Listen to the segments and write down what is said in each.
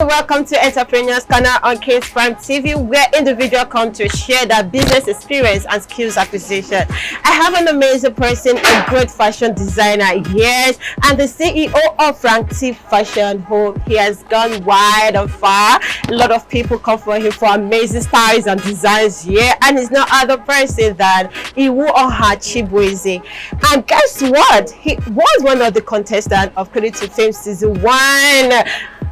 welcome to Entrepreneurs Corner on Kingsprimetv, where individuals come to share their business experience and skills acquisition. I have an amazing person, a great fashion designer, yes, and the CEO of ENTREPRENEUR'S Fashion, who he has gone wide and far. A lot of people come for him for amazing styles and designs, yeah, and he's no other person than Iwuoha Chibueze. And guess what? He was one of the contestants of Credit to Fame Season 1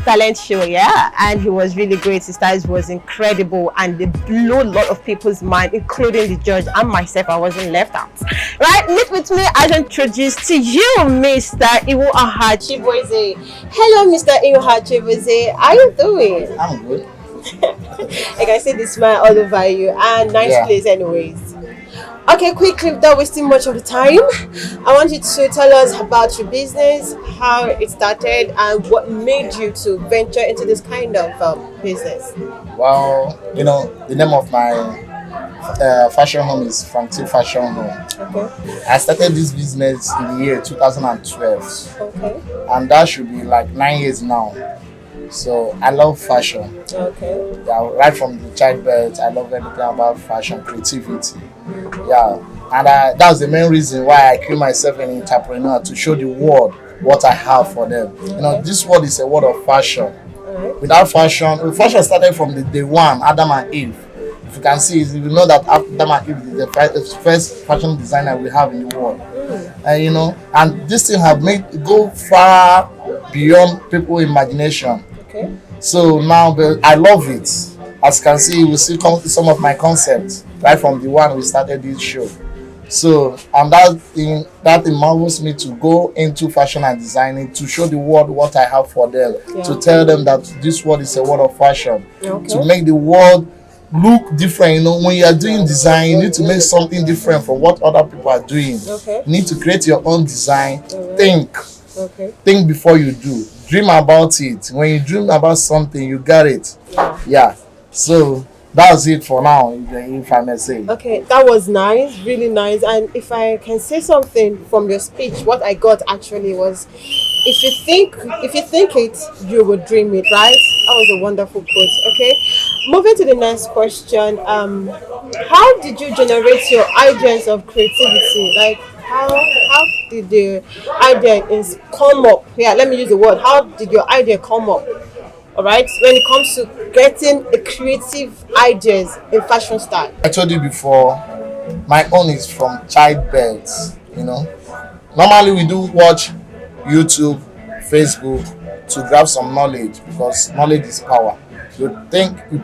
talent show, yeah, and he was really great. His styles was incredible and they blew a lot of people's mind, including the judge and myself. I wasn't left out. Right, meet with me as I introduce to you Mr. Iwuoha Chibueze. Hello Mr. Iwuoha Chibueze, how you doing? I'm good. I can see the smile all over you, and nice place anyways. Okay, quickly, without wasting much of the time, I want you to tell us about your business, how it started, and what made you to venture into this kind of business. Well, you know, the name of my fashion home is Kingsprime Fashion Home. Okay. I started this business in the year 2012. Okay. And that should be like 9 years now. So I love fashion. Okay. Yeah, right from the childbirth, I love everything about fashion, creativity. Yeah, and that's the main reason why I call myself an entrepreneur, to show the world what I have for them. You know, this world is a world of fashion. Without fashion, fashion started from the day one, Adam and Eve. If you can see, you know that Adam and Eve is the first fashion designer we have in the world. And you know, and this thing have made go far beyond people's imagination. Okay. So now I love it. As you can see, you will see some of my concepts right from the one we started this show. So and that thing marvels me to go into fashion and designing, to show the world what I have for them, to tell them that this world is a world of fashion, to make the world look different. You know, when you are doing design, you need to make something different from what other people are doing. You need to create your own design. Think before you do. Dream about it. When you dream about something, you got it. Yeah. So that's it for now, if I may say. Okay, that was nice, really nice. And if I can say something from your speech, what I got actually was, if you think it, you will dream it, right? That was a wonderful quote. Okay, moving to the next question. How did you generate your ideas of creativity? Like how did the idea come up? Yeah, let me use the word. How did your idea come up? All right, when it comes to getting a creative ideas in fashion style. I told you before, my own is from childbirth. You know, normally we do watch YouTube, Facebook to grab some knowledge, because knowledge is power. You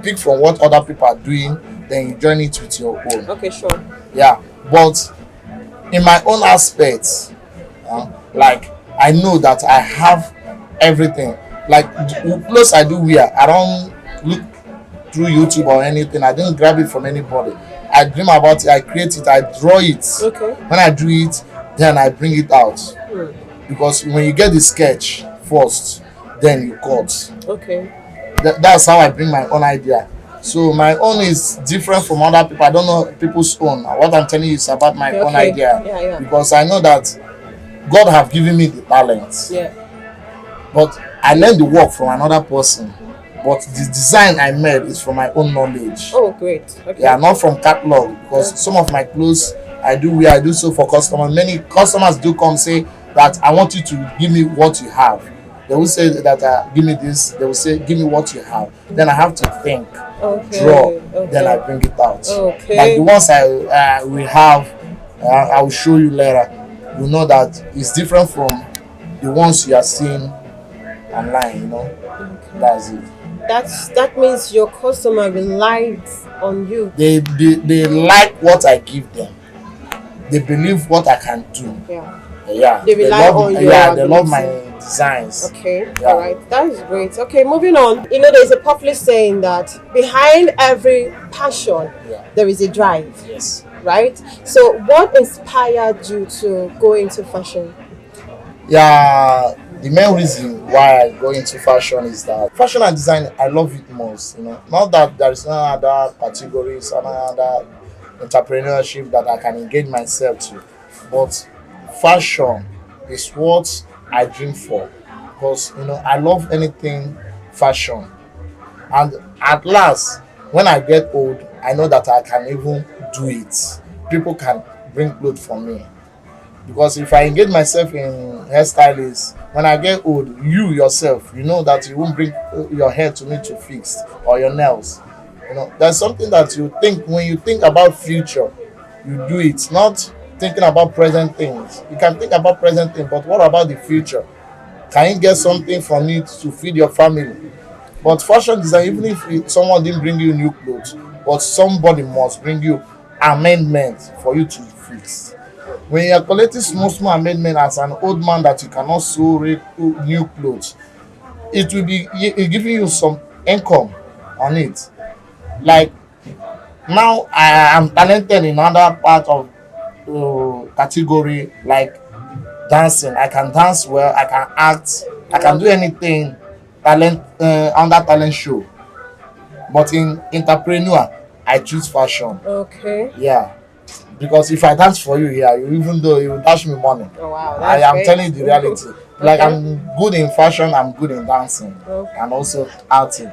pick from what other people are doing, then you join it with your own. Okay, sure. Yeah, but in my own aspects, like I know that I have everything. Like clothes I do wear, I don't look through YouTube or anything. I didn't grab it from anybody. I dream about it, I create it, I draw it. Okay. When I do it, then I bring it out. Because when you get the sketch first, then you cut. Okay. That's how I bring my own idea. So my own is different from other people. I don't know people's own. What I'm telling you is about my own idea. Because I know that God have given me the talent. Yeah. But I learned the work from another person, but the design I made is from my own knowledge. Oh, great. Okay. Yeah, not from catalog, because some of my clothes I do so for customers. Many customers do come say that I want you to give me what you have. They will say that give me this. They will say give me what you have. Then I have to think, draw. Then I bring it out. Okay. Like the ones we have, I will show you later. You know that it's different from the ones you are seeing online, you know. That's it. That means your customer relies on you. They like what I give them. They believe what I can do. Yeah. They rely on you. Yeah, they love my designs. Okay. All right. That is great. Okay, moving on. You know, there's a popular saying that behind every passion, there is a drive. Yes. Right. So, what inspired you to go into fashion? Yeah. The main reason why I go into fashion is that fashion and design, I love it most. You know, not that there is no other categories, no other entrepreneurship that I can engage myself to, but fashion is what I dream for. Because you know, I love anything fashion. And at last, when I get old, I know that I can even do it. People can bring clothes for me. Because if I engage myself in hairstylists, when I get old, you yourself, you know that you won't bring your hair to me to fix, or your nails. There's something that you think when you think about future, you do it, not thinking about present things. You can think about present things, but what about the future? Can you get something from it to feed your family? But fashion design, even if someone didn't bring you new clothes, but somebody must bring you amendments for you to fix. When you are collecting small amendment as an old man that you cannot sew new clothes, it will be giving you some income on it. Like, now I am talented in other part of category, like dancing. I can dance well, I can act, I can do anything talent under talent show. But in entrepreneur, I choose fashion. Okay. Yeah, because if I dance for you here, even though you dash me money, Oh wow, I that's am great. telling you the reality. Like, Okay. I'm good in fashion, I'm good in dancing, Okay. and also acting.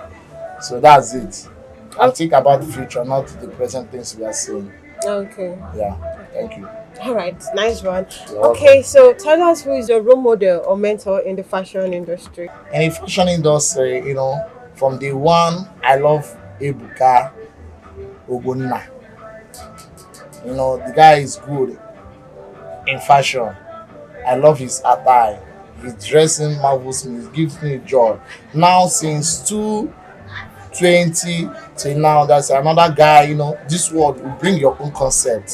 So that's it. I Okay. think about the future, not the present things we are seeing. Okay. Yeah, thank you. All right, nice one. You're Okay, so tell us who is your role model or mentor in the fashion industry. In the fashion industry, from the one, I love Ebuka Ogbonna. The guy is good in fashion. I love his attire. His dressing marvels me. It gives me joy. Now, since 220 till now, there's another guy. This world will bring your own concept.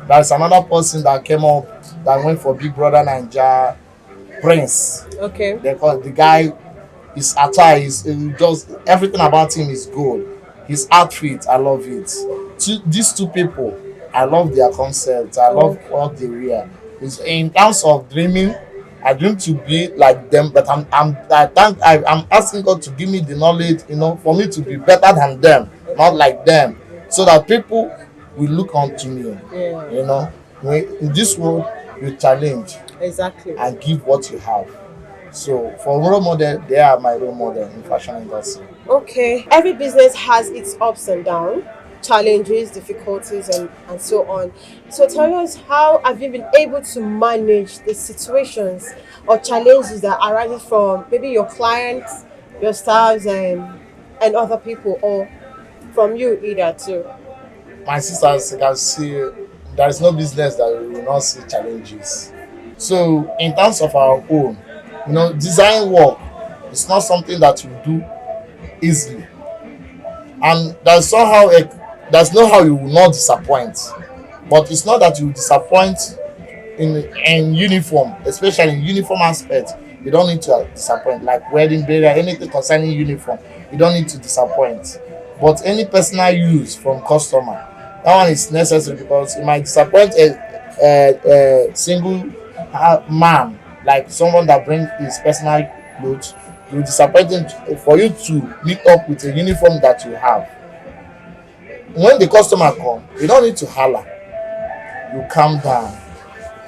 There's another person that came up that went for Big Brother Naija, Prince. Okay. The guy, his attire is just everything about him is good. His outfit, I love it. These two people, I love their concept. I love what they wear. In terms of dreaming, I dream to be like them, but I'm asking God to give me the knowledge, for me to be better than them, not like them, so that people will look onto me. Yeah. In this world, you challenge Exactly. and give what you have. So for role model, they are my role model in fashion industry. Okay. Every business has its ups and downs, challenges, difficulties, and so on. So tell us, how have you been able to manage the situations or challenges that arise from maybe your clients, your staffs, and other people, or from you either too? My sisters, you can see, there is no business that we will not see challenges. So in terms of our own, design work is not something that we do easily, and there's no how you will not disappoint. But it's not that you disappoint in uniform, especially in uniform aspect. You don't need to disappoint, like wedding, burial, anything concerning uniform. You don't need to disappoint. But any personal use from customer, that one is necessary, because you might disappoint a single man, like someone that brings his personal clothes. You disappoint him for you to meet up with a uniform that you have. When the customer come, you don't need to holler. You calm down,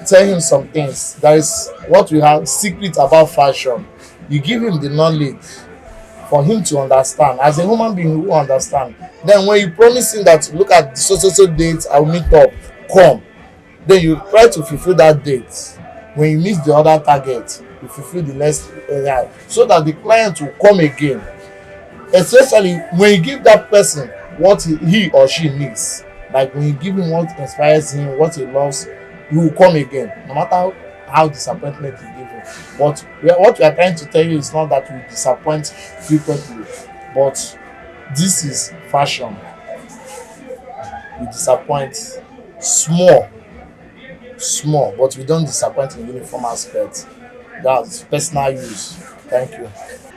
tell him some things. That is what we have secret about fashion. You give him the knowledge for him to understand, as a human being who understand. Then when you promise him that, look at the so date, I will meet up, come, then you try to fulfill that date. When you miss the other target, you fulfill the next so that the client will come again. Especially when you give that person what he or she needs, like when you give him what inspires him, what he loves, he will come again, no matter how disappointment you give him. But what we are trying to tell you is not that we disappoint frequently, but this is fashion. We disappoint small, but we don't disappoint in uniform aspect. That's personal use. Thank you.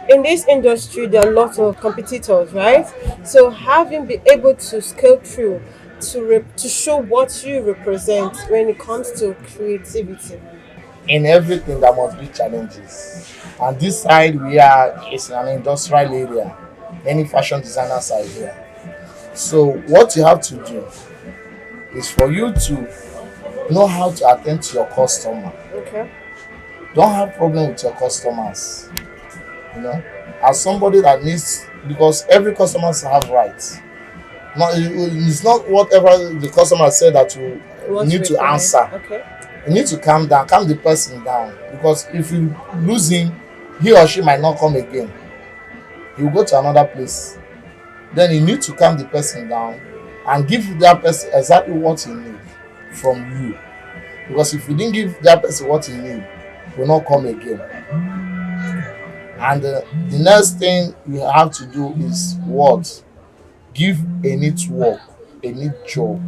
In this industry, there are lots of competitors, right? So having been able to scale through to show what you represent when it comes to creativity. In everything, there must be challenges, and this side we are is an industrial area. Many fashion designers are here. So what you have to do is for you to know how to attend to your customer. Okay. Don't have problem with your customers. As somebody that needs because every customer have rights. It's not whatever the customer said that you need to answer. Okay. You need to calm the person down, because if you lose him, he or she might not come again. He will go to another place. Then you need to calm the person down and give that person exactly what he needs from you. Because if you didn't give that person what he needs, he will not come again. And the next thing you have to do is what? Give a neat work, a neat job,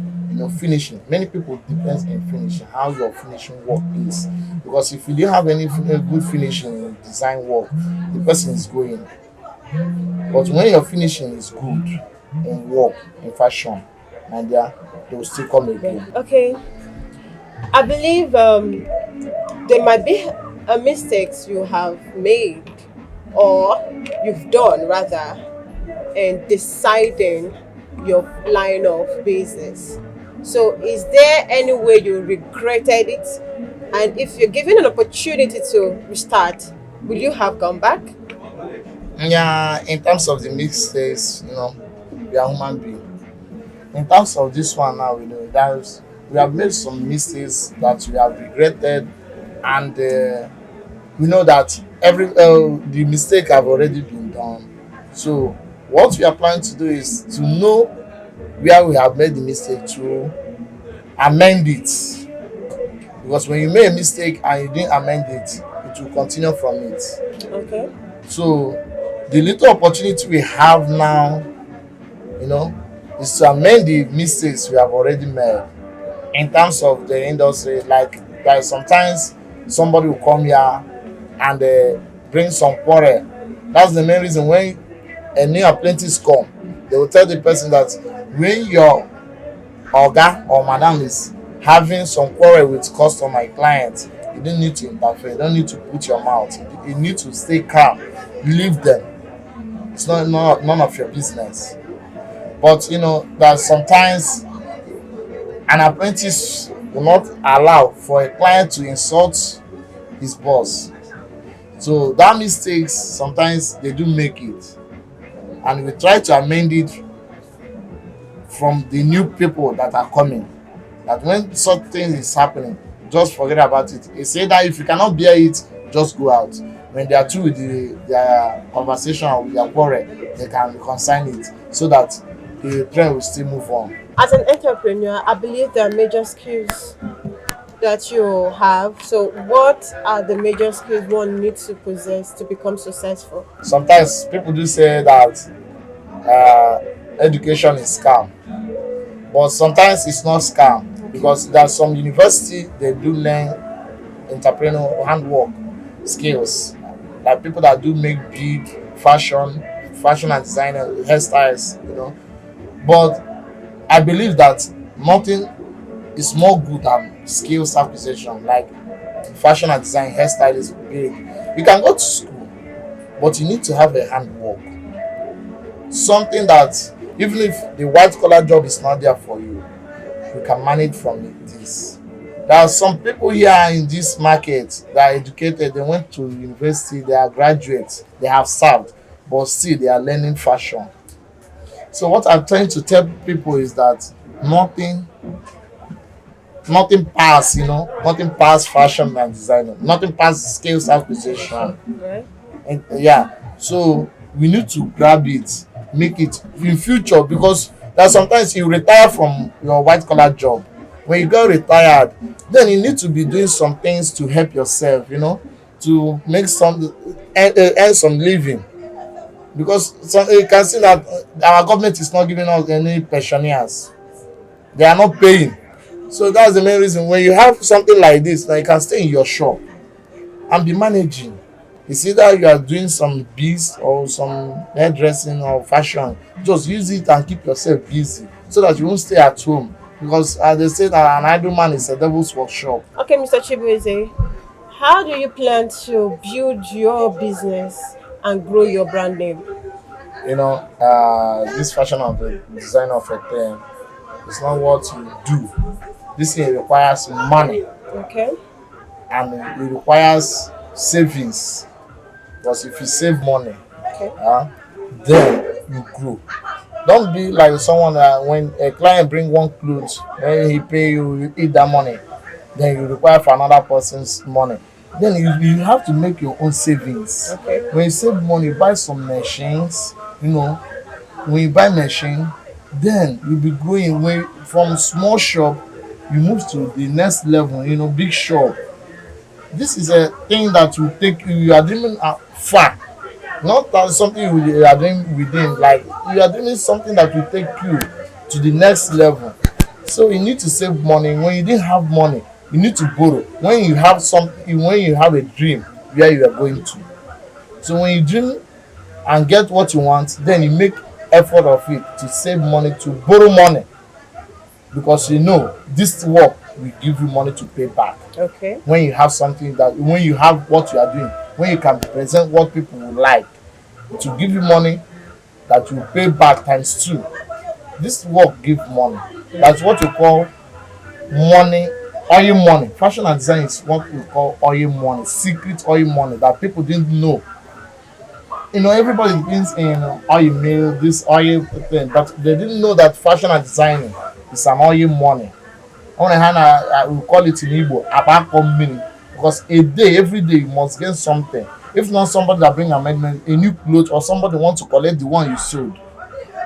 finishing. Many people depends on finishing, how your finishing work is. Because if you didn't have any good finishing design work, the person is going. But when your finishing is good in work, in fashion, and they will still come again. Okay. I believe there might be mistakes you have made, or you've done rather, in deciding your line of business. So is there any way you regretted it? And if you're given an opportunity to restart, will you have gone back? Yeah, in terms of the mistakes, we are human beings. In terms of this one now, we have made some mistakes that we have regretted, and we know that every the mistake have already been done. So what we are planning to do is to know where we have made the mistake, to amend it. Because when you make a mistake and you didn't amend it, it will continue from it. Okay. So the little opportunity we have now, is to amend the mistakes we have already made. In terms of the industry, like sometimes somebody will come here and bring some quarrel. That's the main reason when a new apprentice come, they will tell the person that when your oga or madam is having some quarrel with customer client, you don't need to interfere, you don't need to put your mouth, you need to stay calm, leave them. It's none of your business. But that sometimes an apprentice will not allow for a client to insult his boss. So that mistakes sometimes they do make it, and we try to amend it from the new people that are coming. That when such things is happening, just forget about it. They say that if you cannot bear it, just go out. When they are through with their conversation or with their quarrel, they can consign it so that the trend will still move on. As an entrepreneur, I believe there are major skills that you have. So what are the major skills one needs to possess to become successful? Sometimes people do say that education is scam, but sometimes it's not scam, because there's some university they do learn entrepreneurial handwork skills, like people that do make bead, fashion and designer, hairstyles, But I believe that nothing is more good than skills acquisition, like fashion and design, hairstyle is big. You can go to school, but you need to have a handwork. Something that even if the white collar job is not there for you, you can manage from this. There are some people here in this market that are educated, they went to university, they are graduates, they have served, but still they are learning fashion. So what I'm trying to tell people is that nothing pass, nothing pass fashion and designer, nothing pass skills acquisition. Right. And so we need to grab it, make it in future, because that sometimes you retire from your white collar job. When you get retired, then you need to be doing some things to help yourself, to make earn some living. Because you can see that our government is not giving us any pensioners. They are not paying. So that's the main reason. When you have something like this, now you can stay in your shop and be managing. It's either you are doing some biz or some hairdressing or fashion. Just use it and keep yourself busy so that you won't stay at home. Because as they say that an idle man is a devil's workshop. Okay, Mr. Chibueze, how do you plan to build your business and grow your brand name? This fashion of the design of a thing is not what you do. This thing requires money. Okay. And it requires savings. Because if you save money, Okay. then you grow. Don't be like someone that when a client bring one clothes, when he pay you, you eat that money, then you require for another person's money. Then you have to make your own savings. Okay. When you save money, you buy some machines, when you buy machine, then you'll be growing. When from small shop, you move to the next level, big shop. This is a thing that will take you are dreaming far. Not that something you are doing within, like you are doing something that will take you to the next level. So you need to save money. When you didn't have money, you need to borrow. When you have something, when you have a dream where you are going to. So when you dream and get what you want, then you make effort of it to save money, to borrow money, because this work will give you money to pay back. Okay. When you have something when you have what you are doing, when you can present what people would like to give you money that will pay back times 2. This work give money. That's what we call money, oil money. Fashion and design is what we call oil money, secret oil money that people didn't know. Everybody thinks in oil mill, this oil thing, but they didn't know that fashion and designing is an oil money. On the hand, I will call it in Igbo abako meaning, because every day you must get something. If not somebody that bring amendment, a new clothes, or somebody want to collect the one you sold.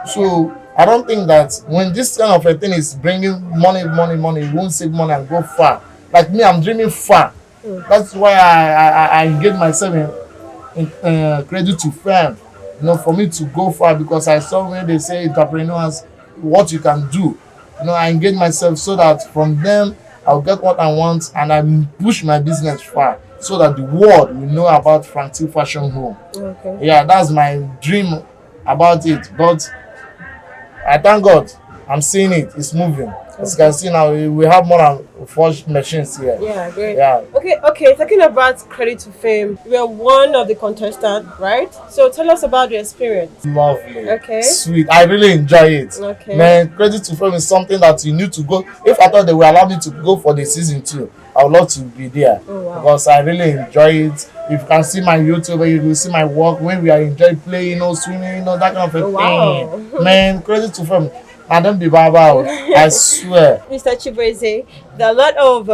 So I don't think that when this kind of a thing is bringing money, you won't save money and go far. Like me, I'm dreaming far. That's why I engage myself in credit to firm, for me to go far, because I saw when they say entrepreneurs, what you can do. I engage myself so that from them I'll get what I want, and I push my business far so that the world will know about Franktil Fashion Home. Okay. Yeah, that's my dream about it. But I thank God I'm seeing it. It's moving. As you can see now, we have more than 4 machines here. Yeah, great. Yeah. Okay. Talking about credit to fame, we are one of the contestants, right? So tell us about your experience. Lovely. Okay. Sweet. I really enjoy it. Okay. Man, credit to fame is something that you need to go. If I thought they would allow me to go for the season 2, I would love to be there. Oh, wow. Because I really enjoy it. If you can see my YouTube, you will see my work when we are enjoying playing, swimming, that kind of a thing. Wow. Man, credit to fame. I don't be baba. I swear. Mr. Chibueze, there are a lot of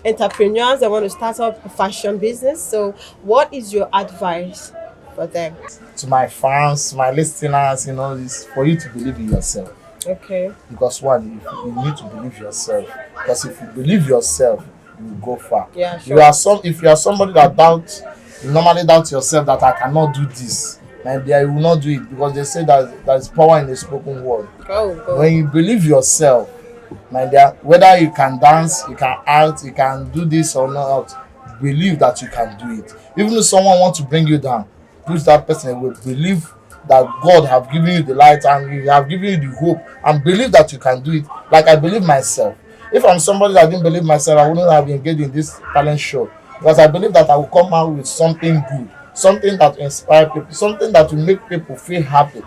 entrepreneurs that want to start up a fashion business. So what is your advice for them? To my fans, my listeners, is for you to believe in yourself. Okay. Because one, you need to believe yourself. Because if you believe yourself, you will go far. Yeah, sure. If you are somebody that you normally doubt yourself that I cannot do this, and you will not do it, because they say that there is power in the spoken word. Go. When you believe yourself, my dear, whether you can dance, you can act, you can do this or not, believe that you can do it. Even if someone wants to bring you down, push that person away. Believe that God have given you the light and He have given you the hope, and believe that you can do it. Like I believe myself. If I'm somebody that didn't believe myself, I wouldn't have engaged in this talent show, because I believe that I will come out with something good, something that will inspire people, something that will make people feel happy.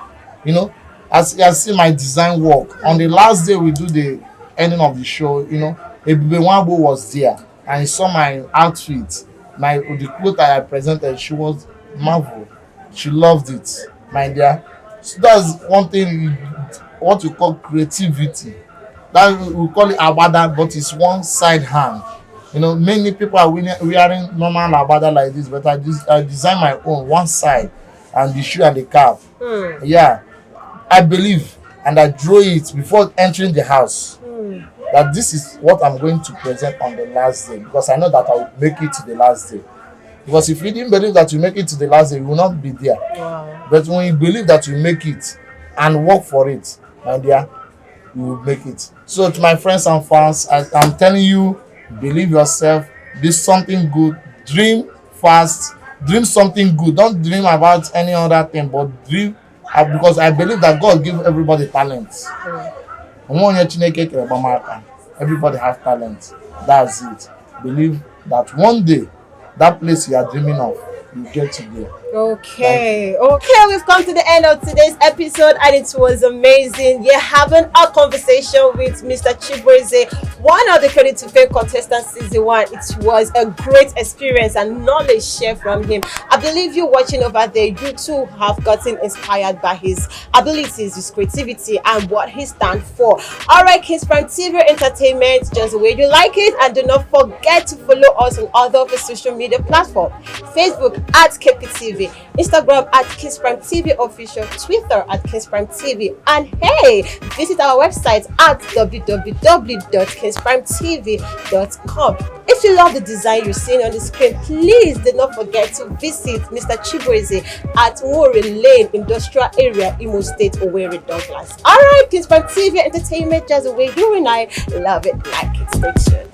As you can see my design work. On the last day we do the ending of the show, Ebube Nwagbo was there and he saw my outfit, the clothes that I presented. She was marvel. She loved it, my dear. So that's one thing, what we call creativity. That we call it abada, but it's one side hand. Many people are wearing normal abada like this, but I design my own one side, and the shoe and the cap. Yeah, I believe, and I draw it before entering the house. That this is what I'm going to present on the last day, because I know that I will make it to the last day. Because if you didn't believe that you make it to the last day, you will not be there. Wow. But when you believe that you make it and work for it, my dear, you will make it. So to my friends and fans, I'm telling you, believe yourself, do something good, dream fast, dream something good. Don't dream about any other thing, but dream, because I believe that God gives everybody talents. Everybody has talent. That's it. Believe that one day, that place you are dreaming of, you get to there. Okay, we've come to the end of today's episode and it was amazing. Yeah, having a conversation with Mr. Chibueze, one of the Credit to Fame contestants season 1. It was a great experience and knowledge shared from him. I believe you watching over there, you too have gotten inspired by his abilities, his creativity, and what he stands for. Alright, Kingsprimetv Entertainment, just the way you like it, and do not forget to follow us on other of the social media platforms. Facebook at KPTV, Instagram at Kingsprimetv Official, Twitter at Kingsprimetv, and hey, visit our website at www.kingsprimetv.com. If you love the design you're seeing on the screen, please do not forget to visit Mr. Chibueze at Iwuoha Lane Industrial Area, Imo State, Owerri, Douglas. Alright, Kingsprimetv Entertainment, just the way you and I love it, like it. Stay tuned.